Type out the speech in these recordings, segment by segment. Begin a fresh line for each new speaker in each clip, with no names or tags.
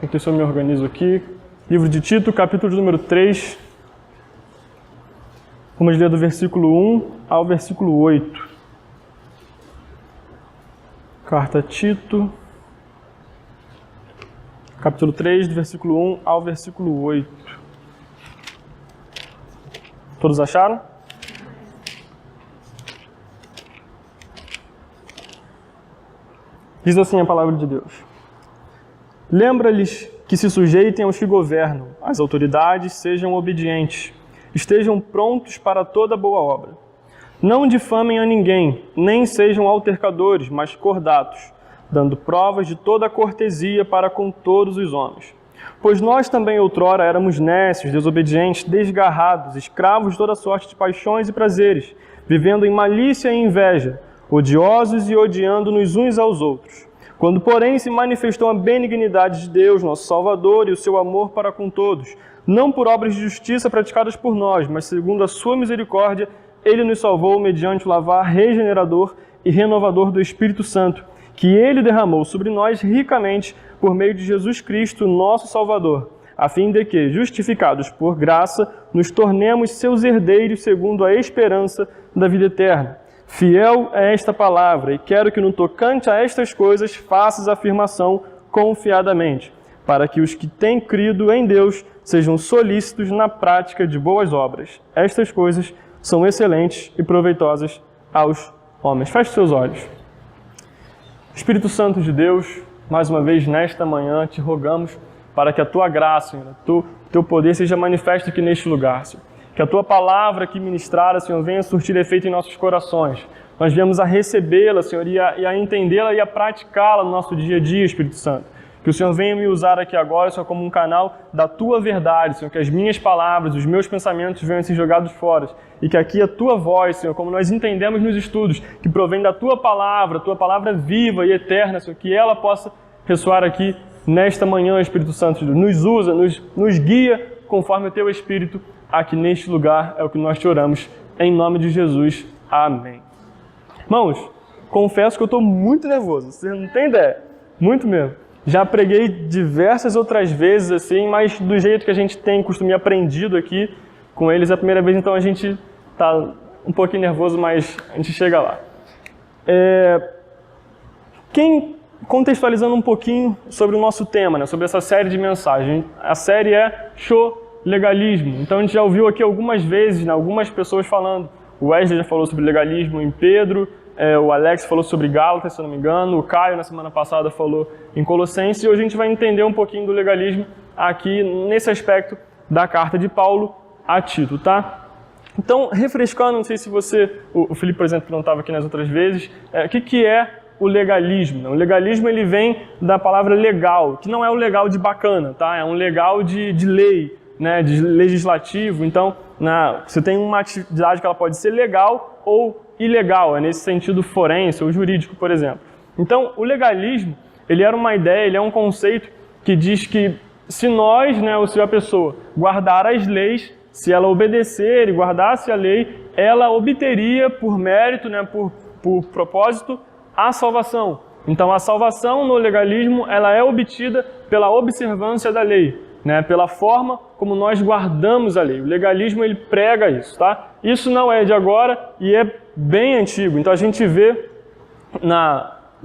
Enquanto eu me organizo aqui. Livro de Tito, capítulo número 3. Vamos ler do versículo 1 ao versículo 8. Carta a Tito, capítulo 3, do versículo 1 ao versículo 8. Todos acharam? Diz assim a palavra de Deus. Lembra-lhes que se sujeitem aos que governam, as autoridades sejam obedientes, estejam prontos para toda boa obra. Não difamem a ninguém, nem sejam altercadores, mas cordatos, dando provas de toda a cortesia para com todos os homens. Pois nós também outrora éramos nécios, desobedientes, desgarrados, escravos de toda sorte de paixões e prazeres, vivendo em malícia e inveja, odiosos e odiando-nos uns aos outros. Quando, porém, se manifestou a benignidade de Deus, nosso Salvador, e o seu amor para com todos, não por obras de justiça praticadas por nós, mas segundo a sua misericórdia, Ele nos salvou mediante o lavar regenerador e renovador do Espírito Santo, que Ele derramou sobre nós ricamente por meio de Jesus Cristo, nosso Salvador, a fim de que, justificados por graça, nos tornemos seus herdeiros segundo a esperança da vida eterna. Fiel é esta palavra, e quero que no tocante a estas coisas faças afirmação confiadamente, para que os que têm crido em Deus sejam solícitos na prática de boas obras. Estas coisas são excelentes e proveitosas aos homens. Feche seus olhos. Espírito Santo de Deus, mais uma vez nesta manhã te rogamos para que a tua graça, Senhor, o teu poder seja manifesto aqui neste lugar, Senhor. Que a tua palavra aqui ministrada, Senhor, venha surtir efeito em nossos corações. Nós viemos a recebê-la, Senhor, e a entendê-la e a praticá-la no nosso dia a dia, Espírito Santo. Que o Senhor venha me usar aqui agora, Senhor, como um canal da tua verdade, Senhor. Que as minhas palavras, os meus pensamentos venham a ser jogados fora. E que aqui a tua voz, Senhor, como nós entendemos nos estudos, que provém da tua palavra viva e eterna, Senhor, que ela possa ressoar aqui nesta manhã, Espírito Santo de Deus. Nos usa, nos guia conforme o teu Espírito aqui neste lugar, é o que nós te oramos, em nome de Jesus. Amém. Irmãos, confesso que eu estou muito nervoso, você não tem ideia, muito mesmo. Já preguei diversas outras vezes assim, mas do jeito que a gente tem costume aprendido aqui com eles, é a primeira vez, então a gente está um pouquinho nervoso, mas a gente chega lá. Contextualizando um pouquinho sobre o nosso tema, né, sobre essa série de mensagens, a série é legalismo. Então a gente já ouviu aqui algumas vezes, né, algumas pessoas falando. O Wesley já falou sobre legalismo em Pedro, o Alex falou sobre Gálatas, se eu não me engano, o Caio na semana passada falou em Colossenses, e hoje a gente vai entender um pouquinho do legalismo aqui nesse aspecto da carta de Paulo a Tito, tá? Então, refrescando, não sei se o Felipe, por exemplo, que não estava aqui nas outras vezes, o que é o legalismo? O legalismo ele vem da palavra legal, que não é o legal de bacana, tá? É um legal de lei, né, de legislativo. Então, você tem uma atividade que ela pode ser legal ou ilegal, é nesse sentido forense ou jurídico, por exemplo. Então, o legalismo, ele era uma ideia, ele é um conceito que diz que se nós, né, ou se a pessoa guardar as leis, se ela obedecer e guardasse a lei, ela obteria por mérito, né, por propósito, a salvação. Então, a salvação no legalismo, ela é obtida pela observância da lei, né, pela forma como nós guardamos a lei. O legalismo, ele prega isso, tá? Isso não é de agora e é bem antigo. Então, a gente vê,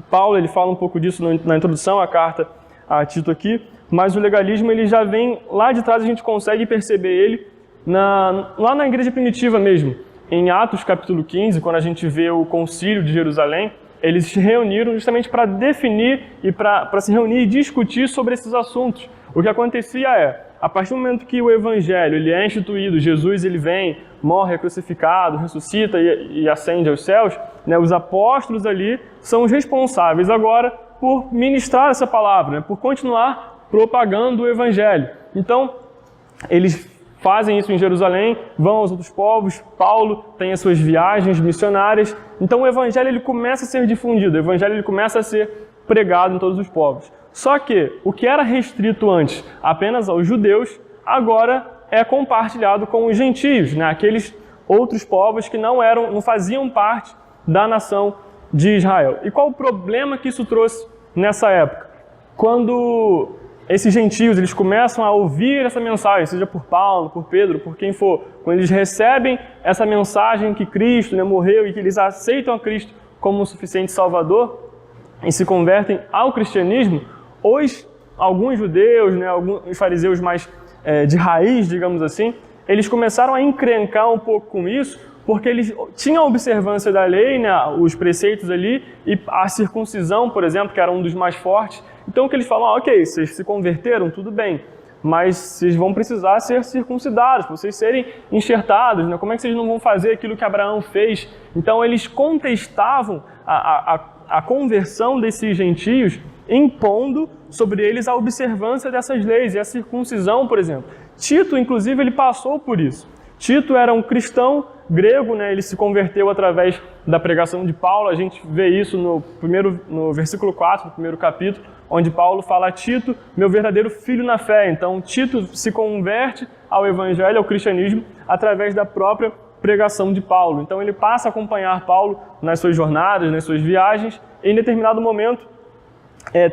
Paulo, ele fala um pouco disso na introdução à carta a Tito aqui, mas o legalismo, ele já vem lá de trás, a gente consegue perceber ele lá na igreja primitiva mesmo. Em Atos, capítulo 15, quando a gente vê o concílio de Jerusalém, eles se reuniram justamente para definir e para se reunir e discutir sobre esses assuntos. O que acontecia a partir do momento que o evangelho ele é instituído, Jesus ele vem, morre, é crucificado, ressuscita e ascende aos céus, né, os apóstolos ali são os responsáveis agora por ministrar essa palavra, né, por continuar propagando o evangelho. Então, eles fazem isso em Jerusalém, vão aos outros povos, Paulo tem as suas viagens missionárias, então o evangelho ele começa a ser difundido, o evangelho ele começa a ser pregado em todos os povos. Só que o que era restrito antes apenas aos judeus, agora é compartilhado com os gentios, né? Aqueles outros povos que não faziam parte da nação de Israel. E qual o problema que isso trouxe nessa época? Quando esses gentios, eles começam a ouvir essa mensagem, seja por Paulo, por Pedro, por quem for, quando eles recebem essa mensagem que Cristo, né, morreu e que eles aceitam a Cristo como o suficiente Salvador e se convertem ao cristianismo, alguns judeus, né, alguns fariseus mais de raiz, digamos assim, eles começaram a encrencar um pouco com isso, porque eles tinham a observância da lei, né, os preceitos ali, e a circuncisão, por exemplo, que era um dos mais fortes. Então, o que eles falam, ok, vocês se converteram, tudo bem, mas vocês vão precisar ser circuncidados, para vocês serem enxertados, né? Como é que vocês não vão fazer aquilo que Abraão fez? Então, eles contestavam a conversão desses gentios, impondo sobre eles a observância dessas leis, e a circuncisão, por exemplo. Tito, inclusive, ele passou por isso. Tito era um cristão grego, né? Ele se converteu através da pregação de Paulo. A gente vê isso no versículo 4 do primeiro capítulo, onde Paulo fala a Tito, meu verdadeiro filho na fé. Então, Tito se converte ao evangelho, ao cristianismo, através da própria pregação de Paulo. Então, ele passa a acompanhar Paulo nas suas jornadas, nas suas viagens, e em determinado momento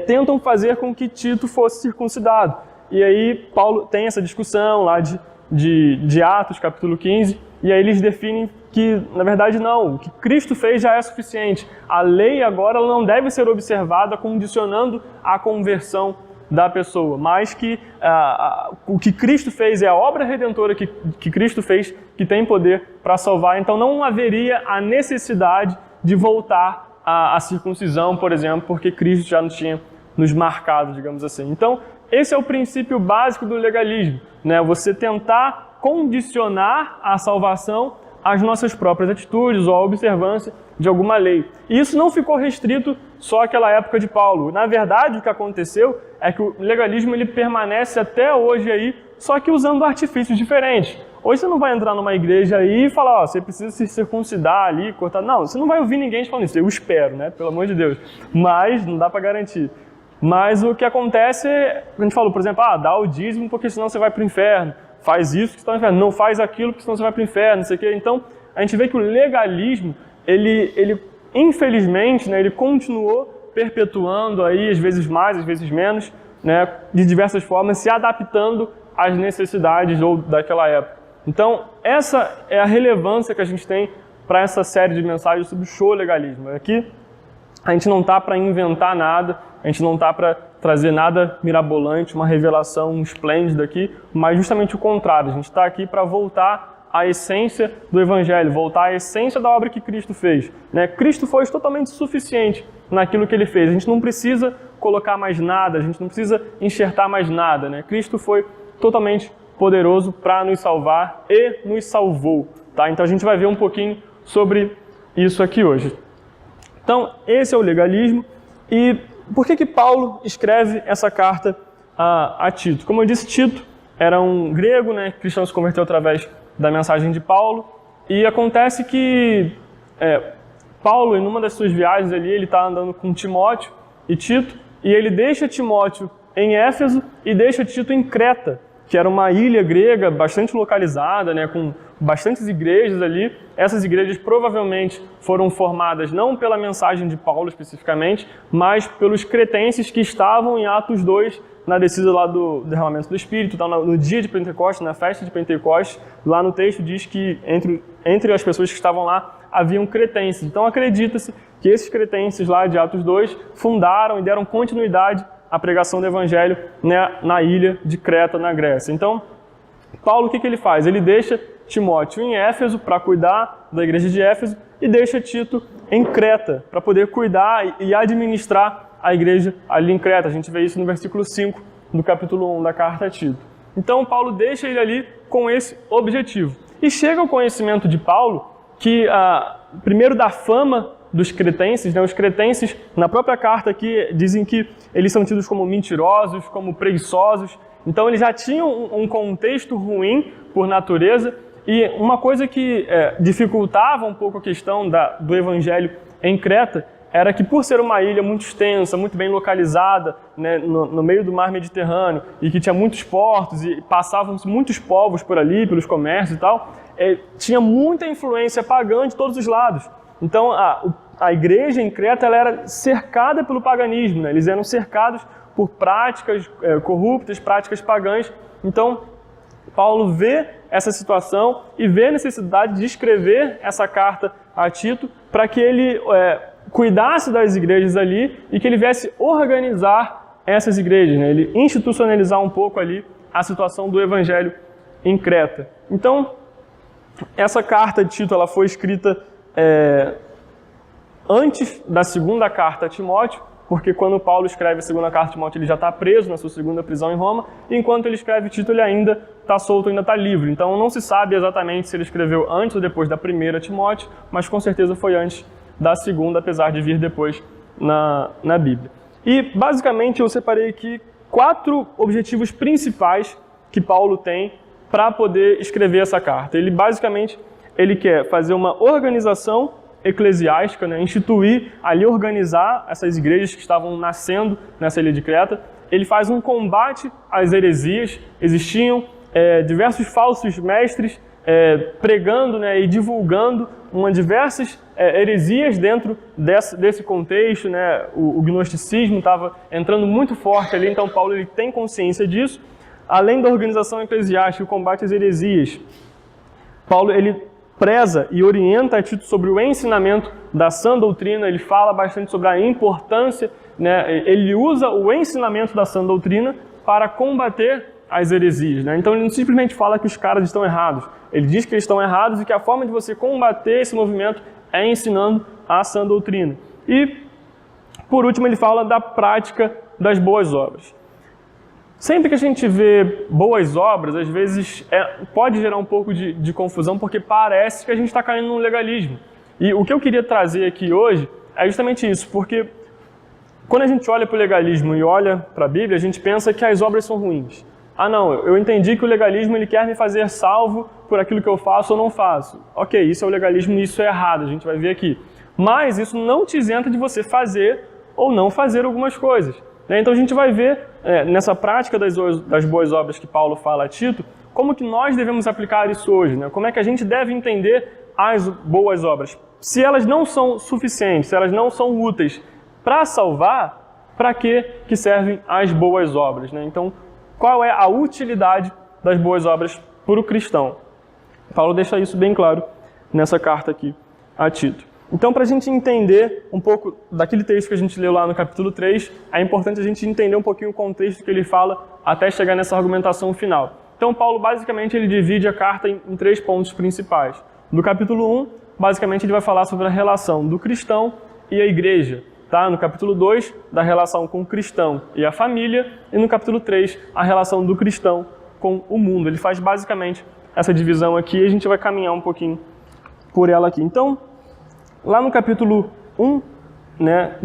tentam fazer com que Tito fosse circuncidado. E aí, Paulo tem essa discussão lá de Atos, capítulo 15, e aí eles definem que, na verdade, não, o que Cristo fez já é suficiente. A lei agora ela não deve ser observada condicionando a conversão da pessoa, mas que o que Cristo fez é a obra redentora que Cristo fez, que tem poder para salvar. Então não haveria a necessidade de voltar à circuncisão, por exemplo, porque Cristo já nos tinha nos marcado, digamos assim. Então, esse é o princípio básico do legalismo, né? Você tentar condicionar a salvação às nossas próprias atitudes ou à observância de alguma lei. E isso não ficou restrito só àquela época de Paulo. Na verdade, o que aconteceu é que o legalismo ele permanece até hoje aí, só que usando artifícios diferentes. Hoje você não vai entrar numa igreja aí e falar, você precisa se circuncidar ali, cortar. Não, você não vai ouvir ninguém falando isso. Eu espero, né? Pelo amor de Deus. Mas não dá para garantir. Mas o que acontece, a gente falou, por exemplo, dá o dízimo porque senão você vai para o inferno. Faz isso que você vai para o inferno. Não faz aquilo porque senão você vai para o inferno, não sei o quê. Então, a gente vê que o legalismo, ele infelizmente, né, ele continuou perpetuando aí, às vezes mais, às vezes menos, né, de diversas formas, se adaptando às necessidades daquela época. Então, essa é a relevância que a gente tem para essa série de mensagens sobre o show legalismo. Aqui, a gente não está para inventar nada, a gente não está para trazer nada mirabolante, uma revelação esplêndida aqui, mas justamente o contrário. A gente está aqui para voltar à essência do Evangelho, voltar à essência da obra que Cristo fez, né? Cristo foi totalmente suficiente naquilo que Ele fez. A gente não precisa colocar mais nada, a gente não precisa enxertar mais nada, né? Cristo foi totalmente poderoso para nos salvar e nos salvou, tá? Então a gente vai ver um pouquinho sobre isso aqui hoje. Então, esse é o legalismo. E por que Paulo escreve essa carta a Tito? Como eu disse, Tito era um grego, né? Cristão se converteu através da mensagem de Paulo. E acontece que Paulo, em uma das suas viagens ali, ele está andando com Timóteo e Tito, e ele deixa Timóteo em Éfeso e deixa Tito em Creta, que era uma ilha grega bastante localizada, né, com bastantes igrejas ali. Essas igrejas provavelmente foram formadas não pela mensagem de Paulo especificamente, mas pelos cretenses que estavam em Atos 2, na descida lá do derramamento do Espírito, então, no dia de Pentecostes, na festa de Pentecostes. Lá no texto diz que entre as pessoas que estavam lá haviam cretenses. Então acredita-se que esses cretenses lá de Atos 2 fundaram e deram continuidade a pregação do Evangelho, né, na ilha de Creta, na Grécia. Então, Paulo, o que ele faz? Ele deixa Timóteo em Éfeso para cuidar da igreja de Éfeso e deixa Tito em Creta para poder cuidar e administrar a igreja ali em Creta. A gente vê isso no versículo 5 do capítulo 1 da carta a Tito. Então, Paulo deixa ele ali com esse objetivo. E chega ao conhecimento de Paulo que, primeiro, da fama dos cretenses, né? Os cretenses, na própria carta aqui, dizem que eles são tidos como mentirosos, como preguiçosos. Então, eles já tinham um contexto ruim por natureza. E uma coisa que dificultava um pouco a questão do evangelho em Creta era que, por ser uma ilha muito extensa, muito bem localizada, né, no meio do mar Mediterrâneo, e que tinha muitos portos e passavam muitos povos por ali, pelos comércios e tal, tinha muita influência pagã de todos os lados. Então, a igreja em Creta ela era cercada pelo paganismo, né? Eles eram cercados por práticas corruptas, práticas pagãs. Então, Paulo vê essa situação e vê a necessidade de escrever essa carta a Tito para que ele cuidasse das igrejas ali e que ele viesse organizar essas igrejas, né? Ele institucionalizar um pouco ali a situação do evangelho em Creta. Então, essa carta de Tito ela foi escrita antes da segunda carta a Timóteo, porque quando Paulo escreve a segunda carta a Timóteo, ele já está preso na sua segunda prisão em Roma, e enquanto ele escreve Tito, ele ainda está solto, ainda está livre. Então não se sabe exatamente se ele escreveu antes ou depois da primeira Timóteo, mas com certeza foi antes da segunda, apesar de vir depois na Bíblia. E basicamente eu separei aqui 4 objetivos principais que Paulo tem para poder escrever essa carta. Ele basicamente quer fazer uma organização eclesiástica, né? Instituir, ali organizar essas igrejas que estavam nascendo nessa ilha de Creta. Ele faz um combate às heresias. Existiam diversos falsos mestres pregando, né, e divulgando diversas heresias dentro desse contexto, né? O gnosticismo estava entrando muito forte ali, então Paulo ele tem consciência disso. Além da organização eclesiástica e o combate às heresias, Paulo ele preza e orienta a Tito sobre o ensinamento da sã doutrina. Ele fala bastante sobre a importância, né? Ele usa o ensinamento da sã doutrina para combater as heresias, né? Então ele não simplesmente fala que os caras estão errados, ele diz que eles estão errados e que a forma de você combater esse movimento é ensinando a sã doutrina. E, por último, ele fala da prática das boas obras. Sempre que a gente vê boas obras, às vezes pode gerar um pouco de confusão, porque parece que a gente está caindo num legalismo. E o que eu queria trazer aqui hoje é justamente isso, porque quando a gente olha para o legalismo e olha para a Bíblia, a gente pensa que as obras são ruins. Ah não, eu entendi que o legalismo ele quer me fazer salvo por aquilo que eu faço ou não faço. Ok, isso é o legalismo e isso é errado, a gente vai ver aqui. Mas isso não te isenta de você fazer ou não fazer algumas coisas. Então a gente vai ver nessa prática das boas obras que Paulo fala a Tito, como que nós devemos aplicar isso hoje, né? Como é que a gente deve entender as boas obras. Se elas não são suficientes, se elas não são úteis para salvar, para que servem as boas obras, né? Então, qual é a utilidade das boas obras para o cristão? Paulo deixa isso bem claro nessa carta aqui a Tito. Então, para a gente entender um pouco daquele texto que a gente leu lá no capítulo 3, é importante a gente entender um pouquinho o contexto que ele fala até chegar nessa argumentação final. Então, Paulo, basicamente, ele divide a carta em 3 pontos principais. No capítulo 1, basicamente, ele vai falar sobre a relação do cristão e a igreja. Tá? No capítulo 2, da relação com o cristão e a família. E no capítulo 3, a relação do cristão com o mundo. Ele faz, basicamente, essa divisão aqui e a gente vai caminhar um pouquinho por ela aqui. Então, lá no capítulo 1, né,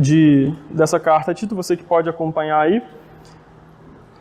dessa carta a Tito, você que pode acompanhar aí,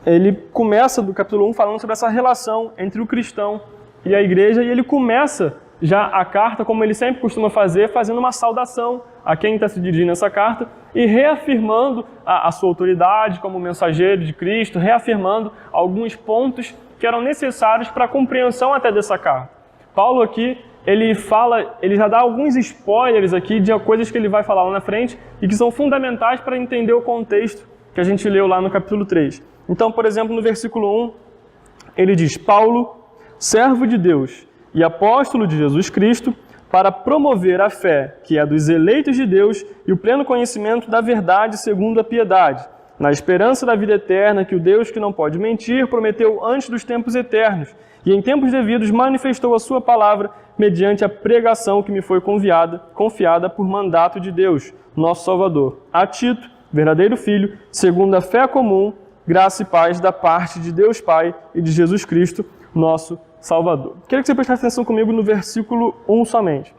ele começa do capítulo 1 falando sobre essa relação entre o cristão e a igreja, e ele começa já a carta, como ele sempre costuma fazer, fazendo uma saudação a quem está se dirigindo essa carta e reafirmando a sua autoridade como mensageiro de Cristo, reafirmando alguns pontos que eram necessários para a compreensão até dessa carta. Paulo aqui, ele já dá alguns spoilers aqui de coisas que ele vai falar lá na frente e que são fundamentais para entender o contexto que a gente leu lá no capítulo 3. Então, por exemplo, no versículo 1, ele diz: Paulo, servo de Deus e apóstolo de Jesus Cristo, para promover a fé que é dos eleitos de Deus e o pleno conhecimento da verdade segundo a piedade, na esperança da vida eterna que o Deus que não pode mentir prometeu antes dos tempos eternos e em tempos devidos manifestou a sua palavra mediante a pregação que me foi confiada por mandato de Deus, nosso Salvador. A Tito, verdadeiro filho, segundo a fé comum, graça e paz da parte de Deus Pai e de Jesus Cristo, nosso Salvador. Quero que você preste atenção comigo no versículo 1 somente.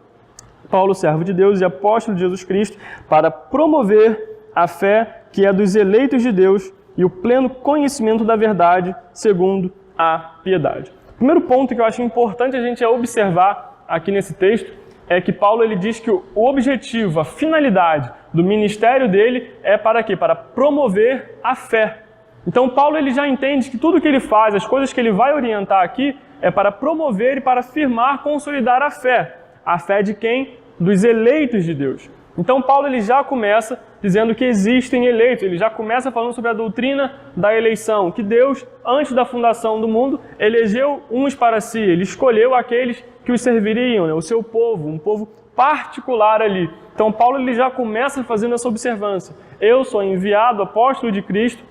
Paulo, servo de Deus e apóstolo de Jesus Cristo, para promover a fé que é dos eleitos de Deus e o pleno conhecimento da verdade segundo a piedade. O primeiro ponto que eu acho importante a gente observar aqui nesse texto é que Paulo ele diz que o objetivo, a finalidade do ministério dele é para quê? Para promover a fé. Então Paulo ele já entende que tudo que ele faz, as coisas que ele vai orientar aqui, é para promover e para firmar, consolidar a fé. A fé de quem? Dos eleitos de Deus. Então Paulo ele já começa dizendo que existem eleitos, ele já começa falando sobre a doutrina da eleição, que Deus, antes da fundação do mundo, elegeu uns para si, ele escolheu aqueles que os serviriam, né? O seu povo, um povo particular ali. Então Paulo ele já começa fazendo essa observância. Eu sou enviado, apóstolo de Cristo,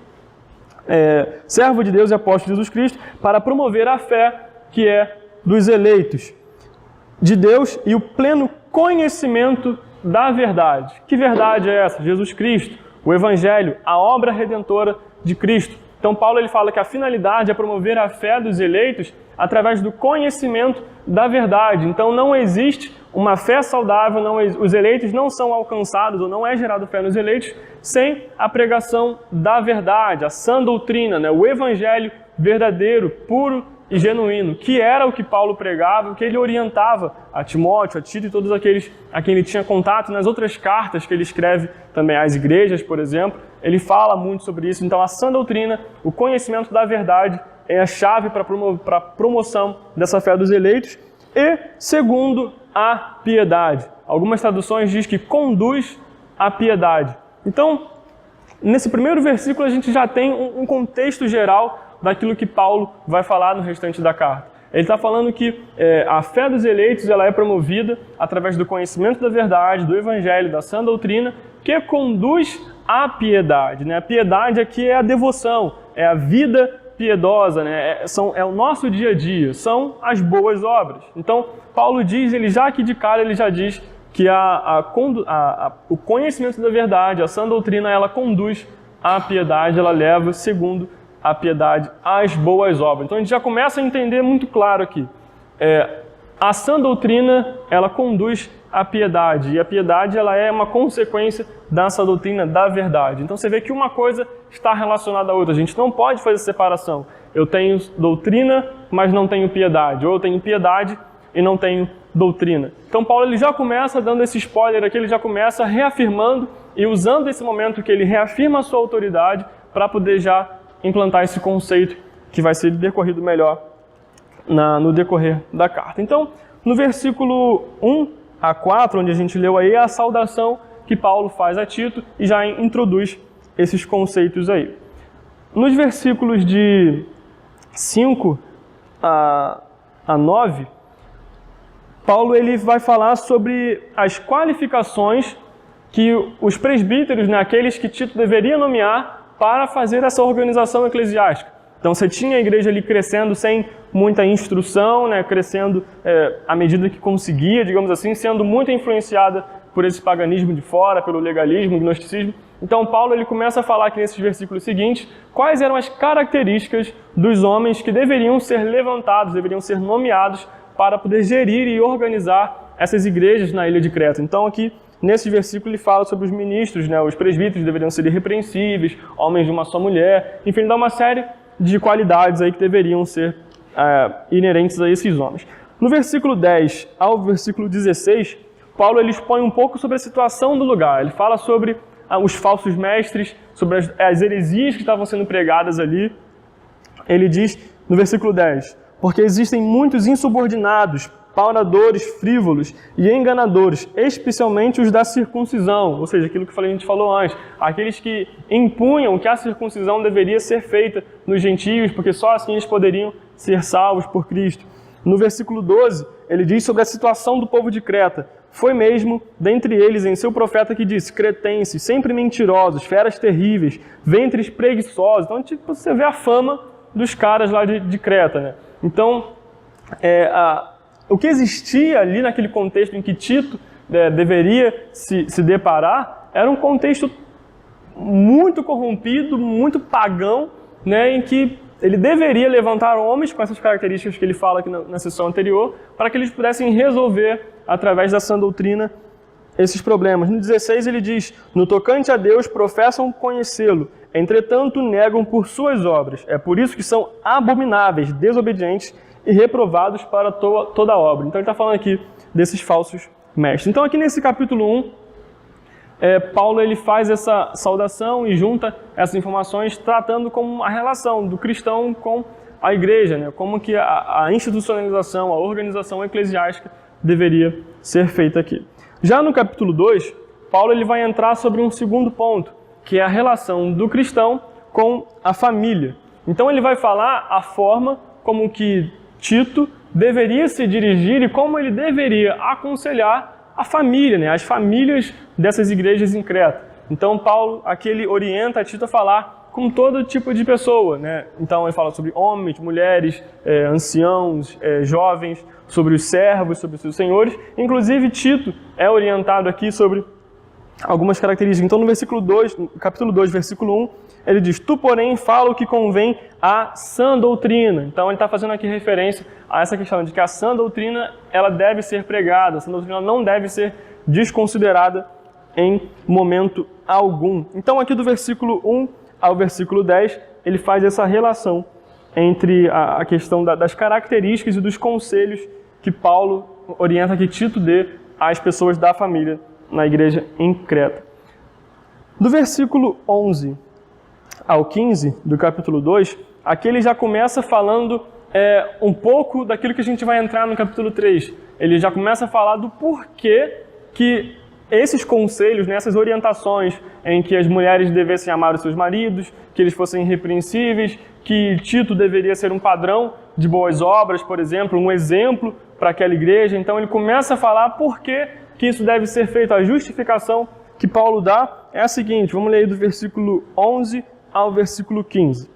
servo de Deus e apóstolo de Jesus Cristo, para promover a fé que é dos eleitos de Deus e o pleno conhecimento da verdade. Que verdade é essa? Jesus Cristo, o Evangelho, a obra redentora de Cristo. Então Paulo ele fala que a finalidade é promover a fé dos eleitos através do conhecimento da verdade. Então não existe uma fé saudável, os eleitos não são alcançados ou não é gerado fé nos eleitos sem a pregação da verdade, a sã doutrina, né? O Evangelho verdadeiro, puro e genuíno, que era o que Paulo pregava, o que ele orientava a Timóteo, a Tito e todos aqueles a quem ele tinha contato. Nas outras cartas que ele escreve também às igrejas, por exemplo, ele fala muito sobre isso. Então a sã doutrina, o conhecimento da verdade é a chave para a promoção dessa fé dos eleitos. E segundo, a piedade. Algumas traduções dizem que conduz à piedade. Então, nesse primeiro versículo a gente já tem um contexto geral daquilo que Paulo vai falar no restante da carta. Ele está falando que a fé dos eleitos ela é promovida através do conhecimento da verdade, do Evangelho, da sã doutrina, que conduz à piedade, né? A piedade aqui é a devoção, é a vida piedosa, né? É o nosso dia a dia, são as boas obras. Então, Paulo diz, ele já aqui de cara, ele já diz que o conhecimento da verdade, a sã doutrina, ela conduz à piedade, ela leva, segundo a piedade, às boas obras. Então a gente já começa a entender muito claro aqui. A sã doutrina, ela conduz à piedade, e a piedade ela é uma consequência da sã doutrina da verdade. Então você vê que uma coisa está relacionada à outra. A gente não pode fazer separação. Eu tenho doutrina, mas não tenho piedade. Ou eu tenho piedade e não tenho doutrina. Então Paulo ele já começa dando esse spoiler aqui, ele já começa reafirmando e usando esse momento que ele reafirma a sua autoridade para poder já implantar esse conceito que vai ser decorrido melhor no decorrer da carta. Então, no versículo 1 a 4, onde a gente leu aí, é a saudação que Paulo faz a Tito e já introduz esses conceitos aí. Nos versículos de 5 a 9, Paulo ele vai falar sobre as qualificações que os presbíteros, né, aqueles que Tito deveria nomear para fazer essa organização eclesiástica. Então você tinha a igreja ali crescendo sem muita instrução, né, crescendo à medida que conseguia, digamos assim, sendo muito influenciada por esse paganismo de fora, pelo legalismo, gnosticismo. Então Paulo ele começa a falar aqui nesses versículos seguintes quais eram as características dos homens que deveriam ser levantados, deveriam ser nomeados para poder gerir e organizar essas igrejas na ilha de Creta. Então aqui, nesse versículo, ele fala sobre os ministros, né? Os presbíteros deveriam ser irrepreensíveis, homens de uma só mulher. Enfim, ele dá uma série de qualidades aí que deveriam ser inerentes a esses homens. No versículo 10 ao versículo 16, Paulo ele expõe um pouco sobre a situação do lugar. Ele fala sobre os falsos mestres, sobre as heresias que estavam sendo pregadas ali. Ele diz no versículo 10, porque existem muitos insubordinados, pauradores, frívolos e enganadores, especialmente os da circuncisão, ou seja, aquilo que a gente falou antes, aqueles que impunham que a circuncisão deveria ser feita nos gentios, porque só assim eles poderiam ser salvos por Cristo. No versículo 12, ele diz sobre a situação do povo de Creta. Foi mesmo dentre eles em seu profeta que disse, cretenses, sempre mentirosos, feras terríveis, ventres preguiçosos. Então, tipo, você vê a fama dos caras lá de Creta, né? Então, o que existia ali naquele contexto em que Tito deveria se deparar era um contexto muito corrompido, muito pagão, né, em que ele deveria levantar homens com essas características que ele fala aqui na sessão anterior, para que eles pudessem resolver, através da sã doutrina, esses problemas. No 16 ele diz, no tocante a Deus professam conhecê-lo, entretanto negam por suas obras. É por isso que são abomináveis, desobedientes e reprovados para toda a obra. Então ele está falando aqui desses falsos mestres. Então aqui nesse capítulo 1, Paulo ele faz essa saudação e junta essas informações tratando como a relação do cristão com a igreja, né? Como que a institucionalização, a organização eclesiástica deveria ser feita aqui. Já no capítulo 2, Paulo ele vai entrar sobre um segundo ponto, que é a relação do cristão com a família. Então ele vai falar a forma como que Tito deveria se dirigir e como ele deveria aconselhar a família, né? As famílias dessas igrejas em Creta. Então Paulo aqui ele orienta Tito a falar com todo tipo de pessoa, né? Então ele fala sobre homens, mulheres, anciãos, jovens, sobre os servos, sobre os seus senhores. Inclusive Tito é orientado aqui sobre algumas características. Então no versículo 2, capítulo 2, versículo 1, ele diz: tu, porém, fala o que convém à sã doutrina. Então ele está fazendo aqui referência a essa questão de que a sã doutrina ela deve ser pregada, a sã doutrina não deve ser desconsiderada em momento algum. Então aqui do versículo 1 ao versículo 10, ele faz essa relação entre a questão das características e dos conselhos que Paulo orienta que Tito dê às pessoas da família na igreja em Creta. Do versículo 11 ao 15 do capítulo 2, aqui ele já começa falando um pouco daquilo que a gente vai entrar no capítulo 3. Ele já começa a falar do porquê que esses conselhos, essas orientações em que as mulheres devessem amar os seus maridos, que eles fossem irrepreensíveis, que Tito deveria ser um padrão de boas obras, por exemplo, um exemplo para aquela igreja. Então ele começa a falar por que isso deve ser feito. A justificação que Paulo dá é a seguinte, vamos ler aí do versículo 11 ao versículo 15.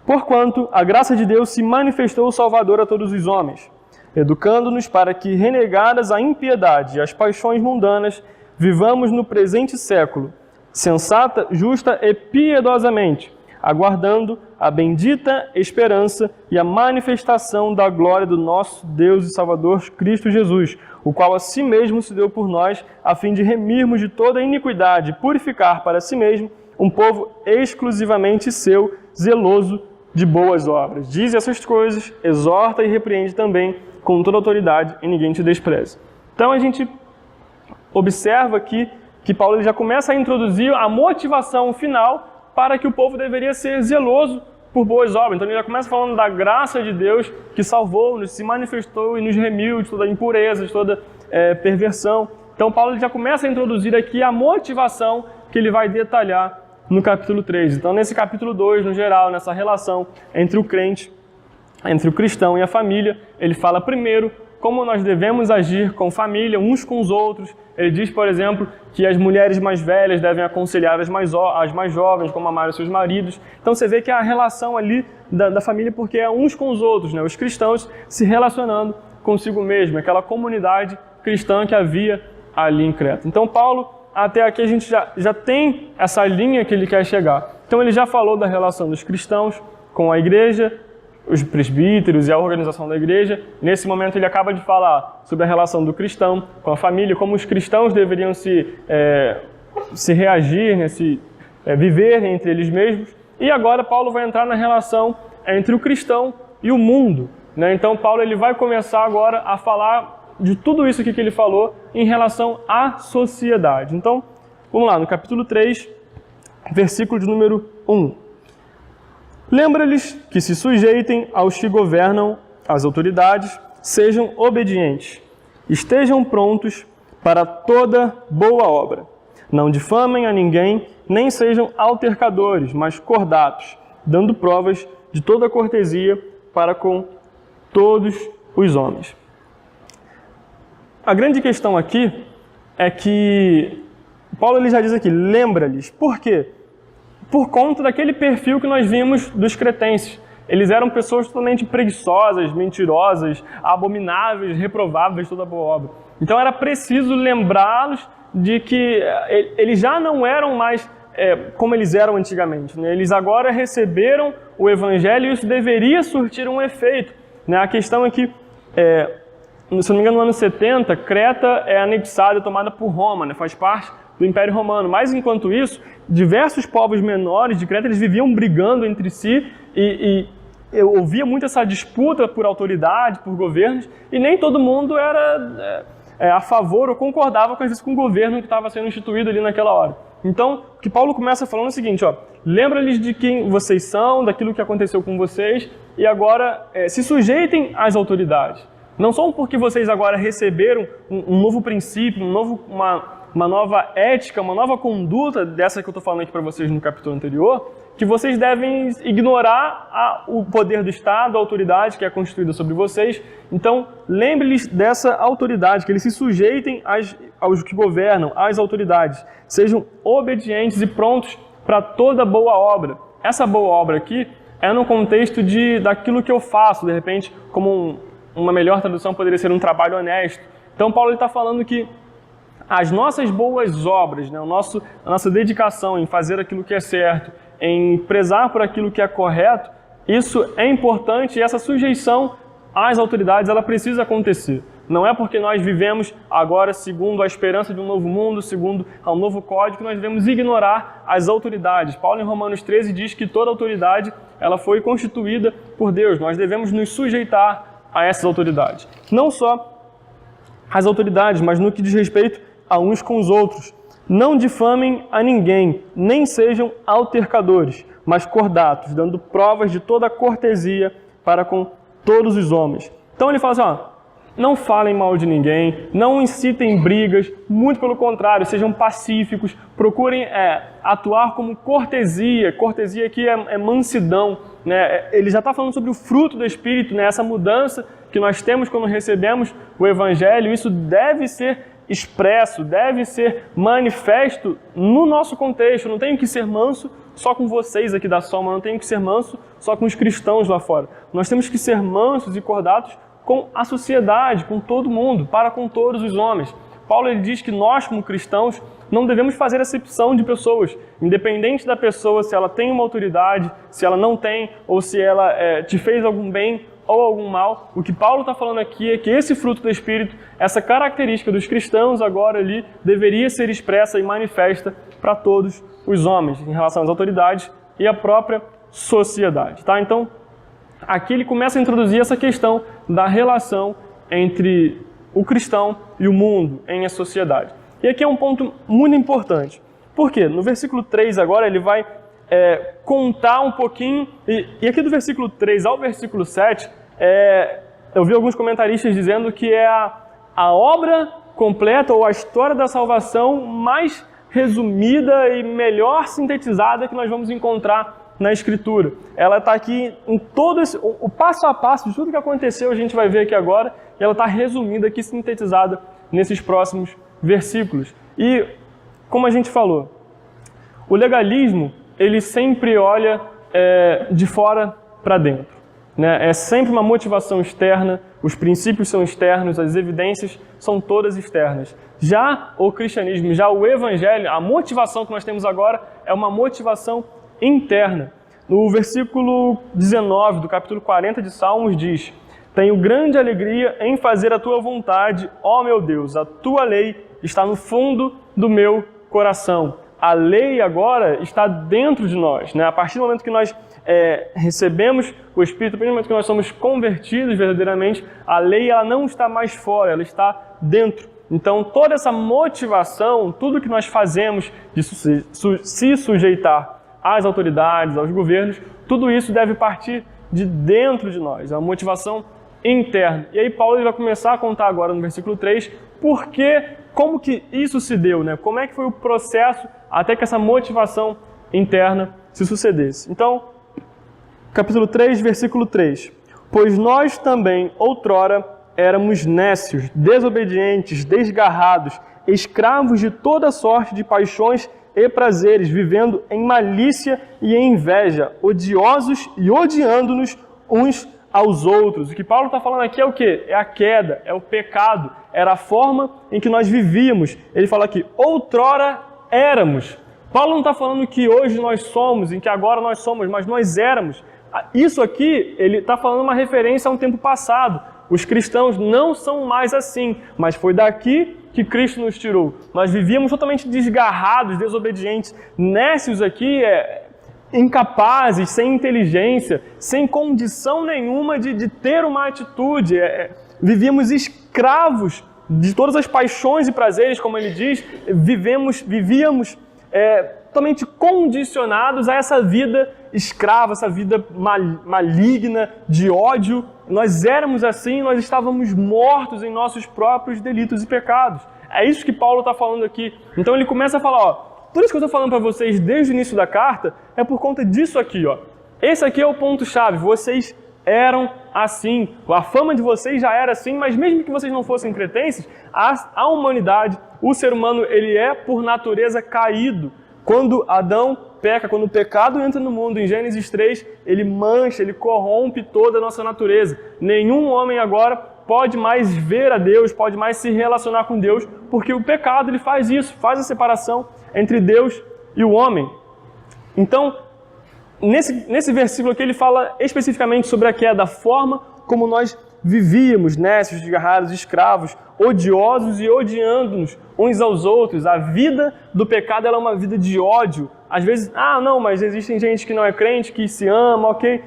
Porquanto a graça de Deus se manifestou salvadora a todos os homens, educando-nos para que, renegadas a impiedade e as paixões mundanas, vivamos no presente século, sensata, justa e piedosamente, aguardando a bendita esperança e a manifestação da glória do nosso Deus e Salvador Cristo Jesus, o qual a si mesmo se deu por nós, a fim de remirmos de toda iniquidade e purificar para si mesmo um povo exclusivamente seu, zeloso de boas obras. Diz essas coisas, exorta e repreende também com toda autoridade, e ninguém te despreze. Então a gente observa aqui que Paulo ele já começa a introduzir a motivação final para que o povo deveria ser zeloso por boas obras. Então ele já começa falando da graça de Deus que salvou-nos, se manifestou e nos remiu de toda impureza, de toda perversão. Então Paulo ele já começa a introduzir aqui a motivação que ele vai detalhar no capítulo 3. Então nesse capítulo 2, no geral, nessa relação entre o crente, entre o cristão e a família, ele fala primeiro como nós devemos agir com família, uns com os outros. Ele diz, por exemplo, que as mulheres mais velhas devem aconselhar as mais jovens, como amar os seus maridos. Então você vê que a relação ali da família, porque é uns com os outros, né? Os cristãos se relacionando consigo mesmo, aquela comunidade cristã que havia ali em Creta. Então Paulo, até aqui a gente já tem essa linha que ele quer chegar. Então ele já falou da relação dos cristãos com a igreja, os presbíteros e a organização da igreja. Nesse momento ele acaba de falar sobre a relação do cristão com a família, como os cristãos deveriam se reagir, né, viver entre eles mesmos. E agora Paulo vai entrar na relação entre o cristão e o mundo, né? Então Paulo ele vai começar agora a falar de tudo isso aqui que ele falou em relação à sociedade. Então, vamos lá, no capítulo 3, versículo de número 1. Lembra-lhes que se sujeitem aos que governam, às autoridades, sejam obedientes, estejam prontos para toda boa obra. Não difamem a ninguém, nem sejam altercadores, mas cordatos, dando provas de toda cortesia para com todos os homens. A grande questão aqui é que Paulo ele já diz aqui, lembra-lhes. Por quê? Por conta daquele perfil que nós vimos dos cretenses. Eles eram pessoas totalmente preguiçosas, mentirosas, abomináveis, reprováveis de toda boa obra. Então era preciso lembrá-los de que eles já não eram mais como eles eram antigamente, né? Eles agora receberam o Evangelho e isso deveria surtir um efeito, né? A questão é que, se não me engano, no ano 70, Creta é anexada e tomada por Roma, né? Faz parte do Império Romano. Mas, enquanto isso, diversos povos menores de Creta eles viviam brigando entre si e eu ouvia muito essa disputa por autoridade, por governos, e nem todo mundo era a favor ou concordava com o governo que estava sendo instituído ali naquela hora. Então, o que Paulo começa falando é o seguinte, lembra-lhes de quem vocês são, daquilo que aconteceu com vocês, e agora se sujeitem às autoridades. Não só porque vocês agora receberam um novo princípio, uma nova ética, uma nova conduta dessa que eu estou falando aqui para vocês no capítulo anterior, que vocês devem ignorar o poder do Estado, a autoridade que é constituída sobre vocês. Então, lembre-lhes dessa autoridade, que eles se sujeitem aos que governam, às autoridades. Sejam obedientes e prontos para toda boa obra. Essa boa obra aqui é no contexto daquilo que eu faço, de repente, como uma melhor tradução poderia ser um trabalho honesto. Então, Paulo está falando que as nossas boas obras, né, a nossa dedicação em fazer aquilo que é certo, em prezar por aquilo que é correto, isso é importante e essa sujeição às autoridades ela precisa acontecer. Não é porque nós vivemos agora segundo a esperança de um novo mundo, segundo um novo código, que nós devemos ignorar as autoridades. Paulo em Romanos 13 diz que toda autoridade ela foi constituída por Deus. Nós devemos nos sujeitar a essas autoridades. Não só as autoridades, mas no que diz respeito a uns com os outros. Não difamem a ninguém, nem sejam altercadores, mas cordatos, dando provas de toda cortesia para com todos os homens. Então ele fala assim, não falem mal de ninguém, não incitem brigas, muito pelo contrário, sejam pacíficos, procurem atuar como cortesia. Cortesia aqui é mansidão, né? Ele já está falando sobre o fruto do Espírito, né? Essa mudança que nós temos quando recebemos o Evangelho, isso deve ser expresso, deve ser manifesto no nosso contexto. Eu não tenho que ser manso só com vocês aqui da Soma, não tenho que ser manso só com os cristãos lá fora. Nós temos que ser mansos e cordatos com a sociedade, com todo mundo, para com todos os homens. Paulo ele diz que nós, como cristãos, não devemos fazer acepção de pessoas, independente da pessoa, se ela tem uma autoridade, se ela não tem, ou se ela te fez algum bem ou algum mal. O que Paulo está falando aqui é que esse fruto do Espírito, essa característica dos cristãos agora ali, deveria ser expressa e manifesta para todos os homens, em relação às autoridades e à própria sociedade. Tá? Então, aqui ele começa a introduzir essa questão da relação entre o cristão e o mundo em a sociedade. E aqui é um ponto muito importante. Por quê? No versículo 3 agora ele vai contar um pouquinho, e aqui do versículo 3 ao versículo 7, eu vi alguns comentaristas dizendo que é a obra completa ou a história da salvação mais resumida e melhor sintetizada que nós vamos encontrar na Escritura. Ela está aqui em todo o passo a passo de tudo que aconteceu, a gente vai ver aqui agora, e ela está resumida aqui, sintetizada nesses próximos versículos. E, como a gente falou, o legalismo, ele sempre olha de fora para dentro. Né? É sempre uma motivação externa, os princípios são externos, as evidências são todas externas. Já o cristianismo, já o evangelho, a motivação que nós temos agora é uma motivação interna. No versículo 19 do capítulo 40 de Salmos diz: tenho grande alegria em fazer a tua vontade, ó meu Deus, a tua lei está no fundo do meu coração. A lei agora está dentro de nós, né? A partir do momento que nós recebemos o Espírito, a partir do momento que nós somos convertidos verdadeiramente, a lei ela não está mais fora, ela está dentro. Então toda essa motivação, tudo que nós fazemos de se sujeitar às autoridades, aos governos, tudo isso deve partir de dentro de nós, é uma motivação interna. E aí Paulo ele vai começar a contar agora no versículo 3 como que isso se deu, né? Como é que foi o processo até que essa motivação interna se sucedesse. Então, capítulo 3, versículo 3. Pois nós também, outrora, éramos nécios, desobedientes, desgarrados, escravos de toda sorte de paixões e prazeres, vivendo em malícia e em inveja, odiosos e odiando-nos uns aos outros. O que Paulo está falando aqui é o quê? É a queda, é o pecado, era a forma em que nós vivíamos. Ele fala aqui, outrora éramos. Paulo não está falando que hoje nós somos, em que agora nós somos, mas nós éramos. Isso aqui, ele está falando uma referência a um tempo passado. Os cristãos não são mais assim, mas foi daqui que Cristo nos tirou. Nós vivíamos totalmente desgarrados, desobedientes. Nécios aqui incapazes, sem inteligência, sem condição nenhuma de ter uma atitude. Vivíamos escravos de todas as paixões e prazeres, como ele diz, vivíamos totalmente condicionados a essa vida escrava, essa vida maligna, de ódio. Nós éramos assim, nós estávamos mortos em nossos próprios delitos e pecados. É isso que Paulo está falando aqui. Então ele começa a falar, ó, tudo isso que eu estou falando para vocês desde o início da carta é por conta disso aqui, ó. Esse aqui é o ponto-chave, vocês eram assim, a fama de vocês já era assim, mas mesmo que vocês não fossem cretenses, a humanidade, o ser humano, ele é por natureza caído. Quando Adão peca, quando o pecado entra no mundo, em Gênesis 3, ele mancha, ele corrompe toda a nossa natureza. Nenhum homem agora pode mais ver a Deus, pode mais se relacionar com Deus, porque o pecado ele faz isso, faz a separação entre Deus e o homem. Então, nesse versículo aqui ele fala especificamente sobre a queda, a forma como nós vivíamos, nécios, desgarrados, escravos, odiosos e odiando-nos uns aos outros. A vida do pecado ela é uma vida de ódio. Às vezes, não, mas existem gente que não é crente, que se ama, ok?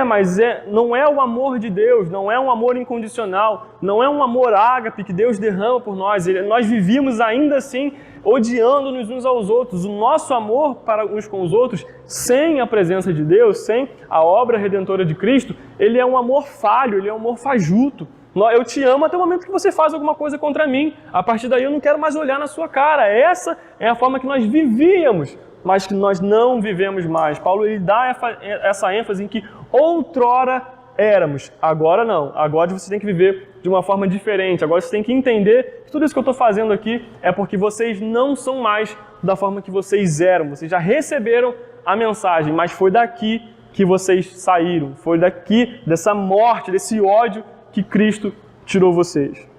Mas não é o amor de Deus, não é um amor incondicional, não é um amor ágape que Deus derrama por nós. Nós vivíamos ainda assim odiando-nos uns aos outros. O nosso amor para uns com os outros, sem a presença de Deus, sem a obra redentora de Cristo, ele é um amor falho, ele é um amor fajuto. Eu te amo até o momento que você faz alguma coisa contra mim. A partir daí eu não quero mais olhar na sua cara. Essa é a forma que nós vivíamos, mas que nós não vivemos mais. Paulo ele dá essa ênfase em que outrora éramos, agora não. Agora você tem que viver de uma forma diferente. Agora você tem que entender que tudo isso que eu estou fazendo aqui é porque vocês não são mais da forma que vocês eram. Vocês já receberam a mensagem, mas foi daqui que vocês saíram. Foi daqui, dessa morte, desse ódio que Cristo tirou vocês.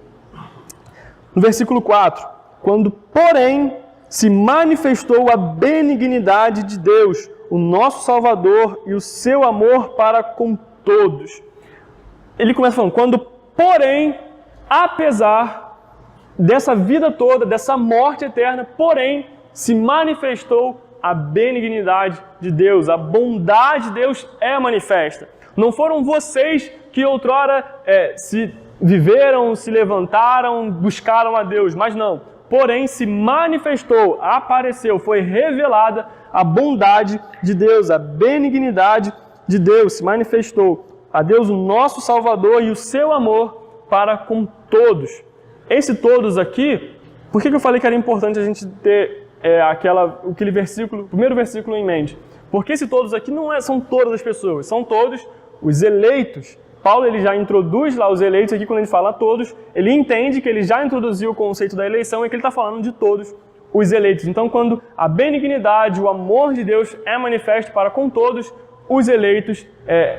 No versículo 4, quando, porém, se manifestou a benignidade de Deus, o nosso Salvador, e o seu amor para com todos. Ele começa falando, quando, porém, apesar dessa vida toda, dessa morte eterna, porém, se manifestou a benignidade de Deus, a bondade de Deus é manifesta. Não foram vocês que outrora se viveram, se levantaram, buscaram a Deus, mas não. Porém, se manifestou, apareceu, foi revelada a bondade de Deus, a benignidade de Deus, se manifestou a Deus, o nosso Salvador, e o seu amor para com todos. Esse todos aqui, por que eu falei que era importante a gente ter aquele versículo, o primeiro versículo em mente? Porque esse todos aqui não são todas as pessoas, são todos os eleitos. Paulo ele já introduz lá os eleitos aqui, quando ele fala todos, ele entende que ele já introduziu o conceito da eleição e que ele está falando de todos os eleitos. Então, quando a benignidade, o amor de Deus é manifesto para com todos os eleitos,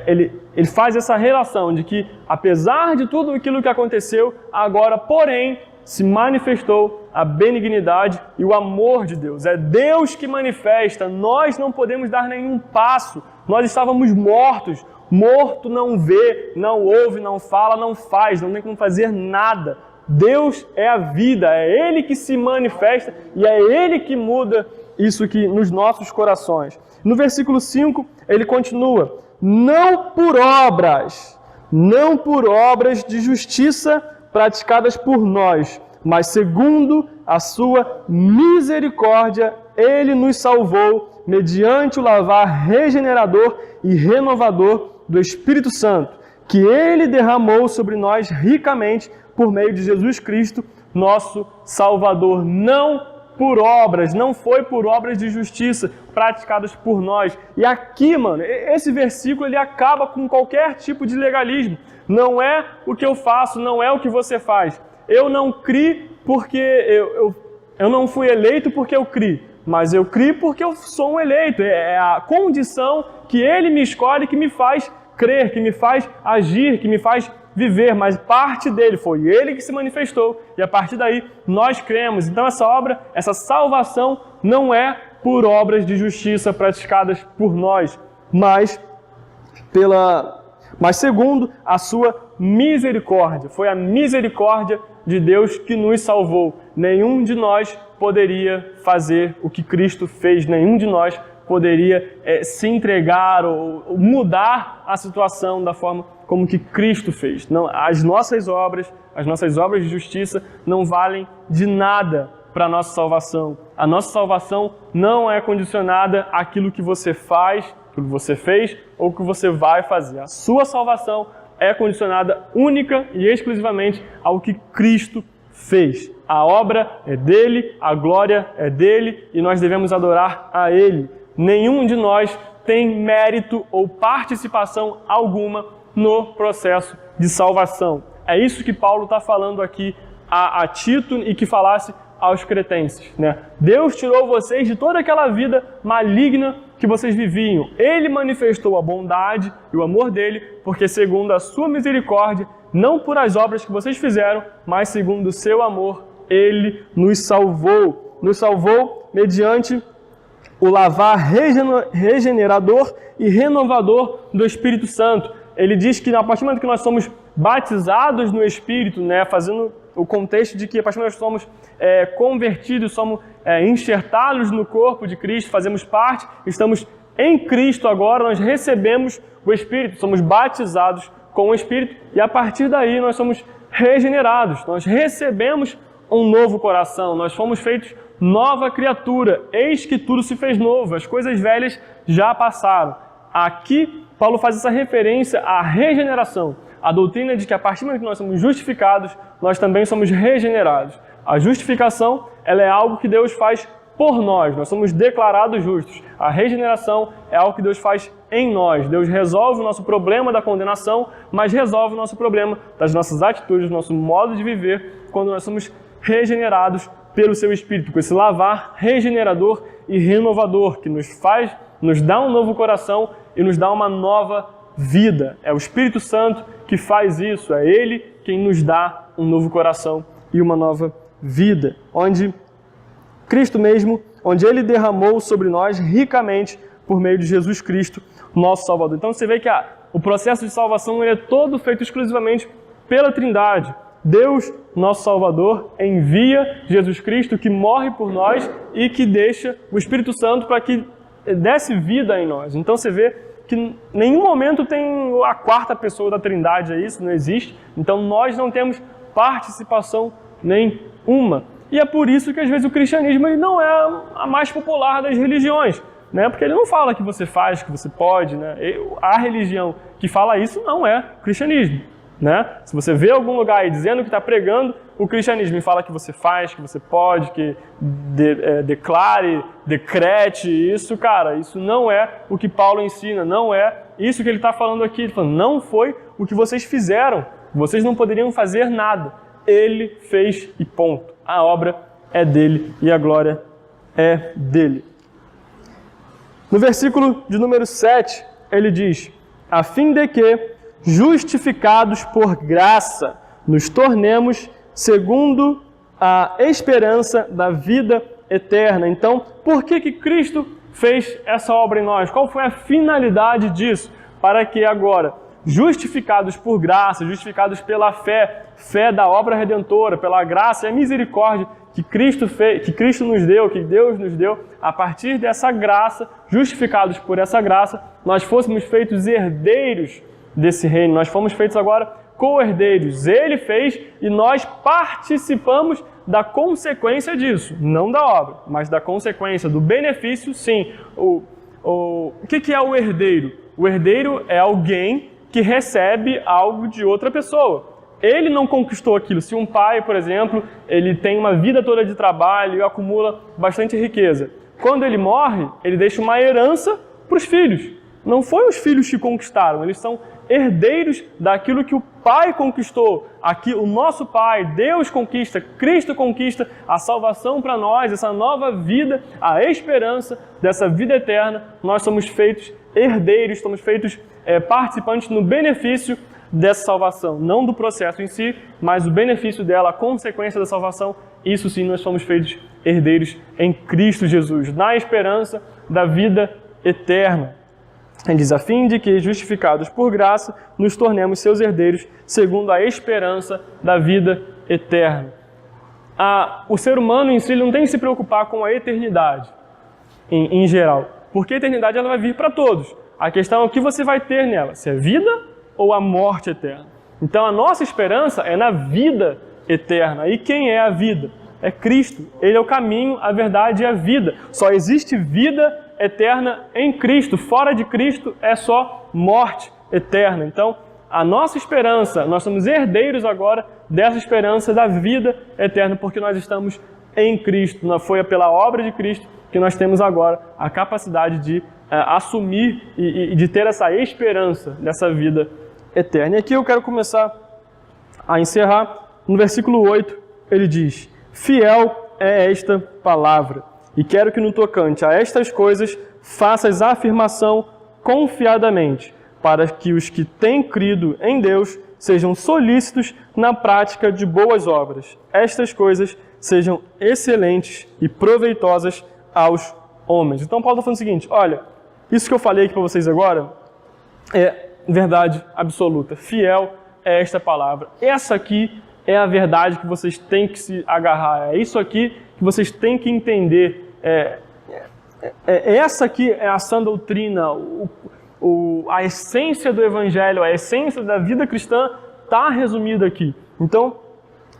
ele faz essa relação de que, apesar de tudo aquilo que aconteceu, agora, porém, se manifestou a benignidade e o amor de Deus. É Deus que manifesta, nós não podemos dar nenhum passo, nós estávamos mortos. Morto não vê, não ouve, não fala, não faz, não tem como fazer nada. Deus é a vida, é Ele que se manifesta e é Ele que muda isso aqui nos nossos corações. No versículo 5, ele continua, não por obras de justiça praticadas por nós, mas segundo a sua misericórdia, Ele nos salvou mediante o lavar regenerador e renovador do Espírito Santo, que Ele derramou sobre nós ricamente por meio de Jesus Cristo, nosso Salvador. Não por obras, não foi por obras de justiça praticadas por nós. E aqui, mano, esse versículo ele acaba com qualquer tipo de legalismo. Não é o que eu faço, não é o que você faz. Eu não criei porque eu não fui eleito porque eu criei, mas eu criei porque eu sou um eleito. É a condição que Ele me escolhe que me faz crer, que me faz agir, que me faz viver, mas parte dele foi Ele que se manifestou e a partir daí nós cremos. Então essa obra, essa salvação não é por obras de justiça praticadas por nós, mas segundo a sua misericórdia. Foi a misericórdia de Deus que nos salvou. Nenhum de nós poderia fazer o que Cristo fez, nenhum de nós poderia se entregar ou mudar a situação da forma como que Cristo fez. Não, as nossas obras de justiça não valem de nada para a nossa salvação. A nossa salvação não é condicionada àquilo que você faz, aquilo que você fez ou que você vai fazer. A sua salvação é condicionada única e exclusivamente ao que Cristo fez. A obra é dele, a glória é dele e nós devemos adorar a ele. Nenhum de nós tem mérito ou participação alguma no processo de salvação. É isso que Paulo está falando aqui a Tito e que falasse aos cretenses, né? Deus tirou vocês de toda aquela vida maligna que vocês viviam. Ele manifestou a bondade e o amor dele, porque segundo a sua misericórdia, não por as obras que vocês fizeram, mas segundo o seu amor, ele nos salvou. Nos salvou mediante o lavar regenerador e renovador do Espírito Santo. Ele diz que a partir do momento que nós somos batizados no Espírito, né, fazendo o contexto de que a partir do momento que nós somos convertidos, somos enxertados no corpo de Cristo, fazemos parte, estamos em Cristo agora, nós recebemos o Espírito, somos batizados com o Espírito e a partir daí nós somos regenerados, nós recebemos um novo coração, nós fomos feitos nova criatura, eis que tudo se fez novo, as coisas velhas já passaram. Aqui, Paulo faz essa referência à regeneração, a doutrina de que a partir do momento que nós somos justificados, nós também somos regenerados. A justificação, ela é algo que Deus faz por nós somos declarados justos. A regeneração é algo que Deus faz em nós. Deus resolve o nosso problema da condenação, mas resolve o nosso problema das nossas atitudes, do nosso modo de viver, quando nós somos regenerados pelo seu Espírito, com esse lavar regenerador e renovador, que nos dá um novo coração e nos dá uma nova vida. É o Espírito Santo que faz isso, é Ele quem nos dá um novo coração e uma nova vida, onde Cristo mesmo, onde Ele derramou sobre nós ricamente por meio de Jesus Cristo, nosso Salvador. Então você vê que o processo de salvação ele é todo feito exclusivamente pela Trindade. Deus, nosso Salvador, envia Jesus Cristo que morre por nós e que deixa o Espírito Santo para que desse vida em nós. Então você vê que em nenhum momento tem a quarta pessoa da Trindade, isso não existe. Então nós não temos participação nenhuma. E é por isso que às vezes o cristianismo ele não é a mais popular das religiões, né? Porque ele não fala que você faz, que você pode, né? A religião que fala isso não é cristianismo, né? Se você vê algum lugar aí dizendo que está pregando o cristianismo e fala que você faz, que você pode, que declare, decrete isso, cara, isso não é o que Paulo ensina, não é isso que ele está falando aqui. Ele falando, não foi o que vocês fizeram, vocês não poderiam fazer nada. Ele fez e ponto. A obra é dele e a glória é dele. No versículo de número 7, ele diz, a fim de que, justificados por graça, nos tornemos segundo a esperança da vida eterna. Então, por que Cristo fez essa obra em nós? Qual foi a finalidade disso? Para que agora, justificados por graça, justificados pela fé da obra redentora, pela graça e a misericórdia que Cristo fez, que Cristo nos deu, que Deus nos deu, a partir dessa graça, justificados por essa graça, nós fôssemos feitos herdeiros desse reino. Nós fomos feitos agora co-herdeiros. Ele fez e nós participamos da consequência disso, não da obra, mas da consequência, do benefício, sim. O que é o herdeiro? O herdeiro é alguém que recebe algo de outra pessoa. Ele não conquistou aquilo. Se um pai, por exemplo, ele tem uma vida toda de trabalho e acumula bastante riqueza, quando ele morre, ele deixa uma herança para os filhos. Não foi os filhos que conquistaram, eles são herdeiros daquilo que o Pai conquistou. Aqui o nosso Pai, Deus conquista, Cristo conquista a salvação para nós, essa nova vida, a esperança dessa vida eterna. Nós somos feitos herdeiros, somos feitos participantes no benefício dessa salvação. Não do processo em si, mas o benefício dela, a consequência da salvação. Isso sim, nós somos feitos herdeiros em Cristo Jesus, na esperança da vida eterna. Ele diz, a fim de que, justificados por graça, nos tornemos seus herdeiros, segundo a esperança da vida eterna. O ser humano em si não tem que se preocupar com a eternidade, em geral, porque a eternidade ela vai vir para todos. A questão é o que você vai ter nela, se é vida ou a morte eterna. Então a nossa esperança é na vida eterna. E quem é a vida? É Cristo. Ele é o caminho, a verdade e a vida. Só existe vida eterna em Cristo. Fora de Cristo é só morte eterna. Então, a nossa esperança, nós somos herdeiros agora dessa esperança da vida eterna, porque nós estamos em Cristo. Não foi pela obra de Cristo que nós temos agora a capacidade de assumir e de ter essa esperança dessa vida eterna. E aqui eu quero começar a encerrar. No versículo 8, ele diz: fiel é esta palavra, e quero que no tocante a estas coisas faças a afirmação confiadamente, para que os que têm crido em Deus sejam solícitos na prática de boas obras. Estas coisas sejam excelentes e proveitosas aos homens. Então Paulo está falando o seguinte: olha, isso que eu falei aqui para vocês agora é verdade absoluta. Fiel é esta palavra. Essa aqui é a verdade que vocês têm que se agarrar. É isso aqui que vocês têm que entender. Essa aqui é a sã doutrina, a essência do Evangelho, a essência da vida cristã está resumida aqui. Então,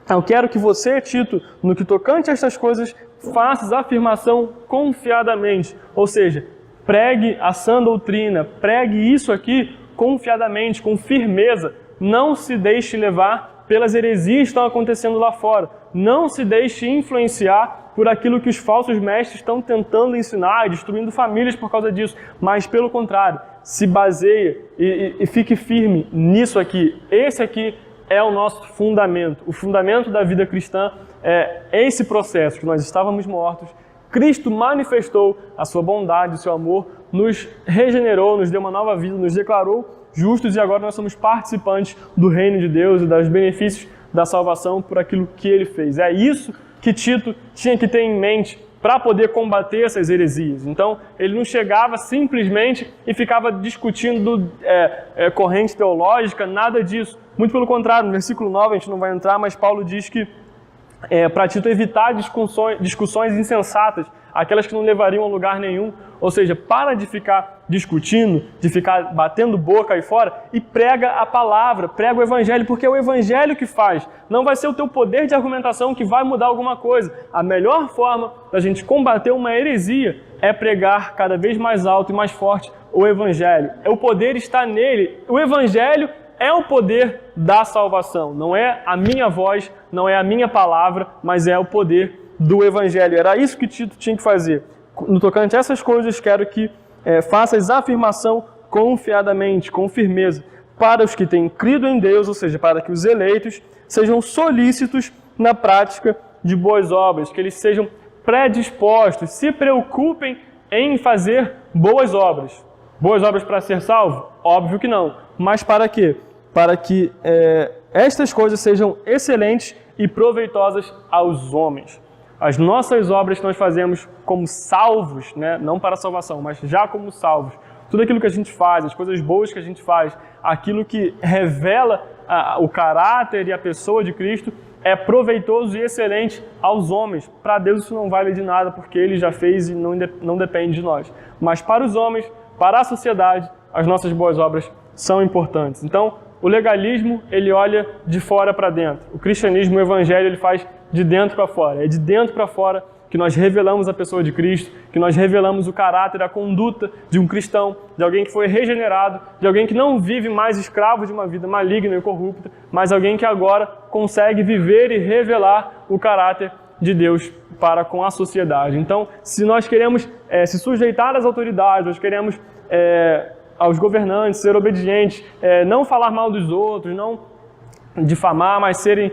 eu quero que você, Tito, no que tocante a estas coisas, faças a afirmação confiadamente. Ou seja, pregue a sã doutrina, pregue isso aqui confiadamente, com firmeza. Não se deixe levar pelas heresias que estão acontecendo lá fora. Não se deixe influenciar por aquilo que os falsos mestres estão tentando ensinar, destruindo famílias por causa disso. Mas, pelo contrário, se baseie e fique firme nisso aqui. Esse aqui é o nosso fundamento. O fundamento da vida cristã é esse processo, que nós estávamos mortos. Cristo manifestou a sua bondade, o seu amor, nos regenerou, nos deu uma nova vida, nos declarou justos, e agora nós somos participantes do reino de Deus e dos benefícios da salvação por aquilo que Ele fez. É isso que Tito tinha que ter em mente para poder combater essas heresias. Então, ele não chegava simplesmente e ficava discutindo corrente teológica, nada disso. Muito pelo contrário, no versículo 9, a gente não vai entrar, mas Paulo diz que para Tito evitar discussões insensatas, aquelas que não levariam a lugar nenhum. Ou seja, para de ficar discutindo, de ficar batendo boca aí fora, e prega a palavra, prega o Evangelho, porque é o Evangelho que faz. Não vai ser o teu poder de argumentação que vai mudar alguma coisa. A melhor forma da gente combater uma heresia é pregar cada vez mais alto e mais forte o Evangelho. O poder está nele. O Evangelho é o poder da salvação. Não é a minha voz, não é a minha palavra, mas é o poder do Evangelho. Era isso que Tito tinha que fazer. No tocante a essas coisas, quero que faças a afirmação confiadamente, com firmeza, para os que têm crido em Deus, ou seja, para que os eleitos sejam solícitos na prática de boas obras, que eles sejam predispostos, se preocupem em fazer boas obras. Boas obras para ser salvo? Óbvio que não. Mas para quê? Para que estas coisas sejam excelentes e proveitosas aos homens. As nossas obras que nós fazemos como salvos, né? Não para a salvação, mas já como salvos. Tudo aquilo que a gente faz, as coisas boas que a gente faz, aquilo que revela o caráter e a pessoa de Cristo, é proveitoso e excelente aos homens. Para Deus isso não vale de nada, porque Ele já fez e não depende de nós. Mas para os homens, para a sociedade, as nossas boas obras são importantes. Então, o legalismo, ele olha de fora para dentro. O cristianismo, o evangelho, ele faz de dentro para fora. É de dentro para fora que nós revelamos a pessoa de Cristo, que nós revelamos o caráter, a conduta de um cristão, de alguém que foi regenerado, de alguém que não vive mais escravo de uma vida maligna e corrupta, mas alguém que agora consegue viver e revelar o caráter de Deus para com a sociedade. Então, se nós queremos se sujeitar às autoridades, nós queremos aos governantes, ser obedientes, não falar mal dos outros, não difamar, mas serem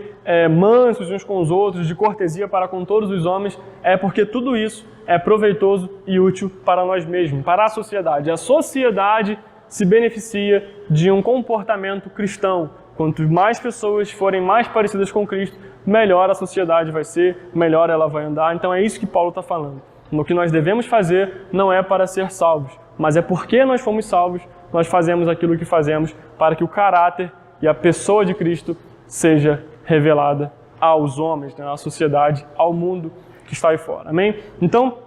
mansos uns com os outros, de cortesia para com todos os homens, é porque tudo isso é proveitoso e útil para nós mesmos, para a sociedade. A sociedade se beneficia de um comportamento cristão. Quanto mais pessoas forem mais parecidas com Cristo, melhor a sociedade vai ser, melhor ela vai andar. Então é isso que Paulo está falando. O que nós devemos fazer não é para ser salvos, mas é porque nós fomos salvos, nós fazemos aquilo que fazemos para que o caráter e a pessoa de Cristo seja revelada aos homens, né, à sociedade, ao mundo que está aí fora. Amém? Então,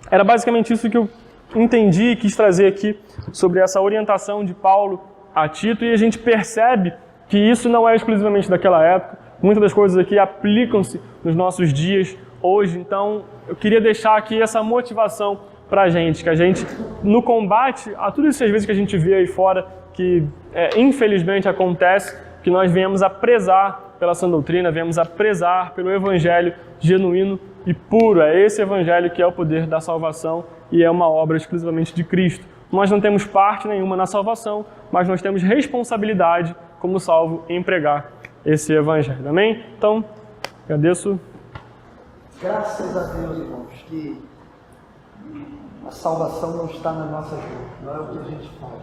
era basicamente isso que eu entendi e quis trazer aqui sobre essa orientação de Paulo a Tito, e a gente percebe que isso não é exclusivamente daquela época. Muitas das coisas aqui aplicam-se nos nossos dias hoje. Então, eu queria deixar aqui essa motivação para a gente, que a gente, no combate a tudo isso às vezes que a gente vê aí fora que infelizmente acontece, que nós venhamos a prezar pela sã doutrina, venhamos a prezar pelo evangelho genuíno e puro. É esse evangelho que é o poder da salvação e é uma obra exclusivamente de Cristo. Nós não temos parte nenhuma na salvação, mas nós temos responsabilidade como salvo em pregar esse evangelho. Amém? Então, agradeço.
Graças a Deus, irmãos, que a salvação não está nas nossas mãos, não é o que a gente faz.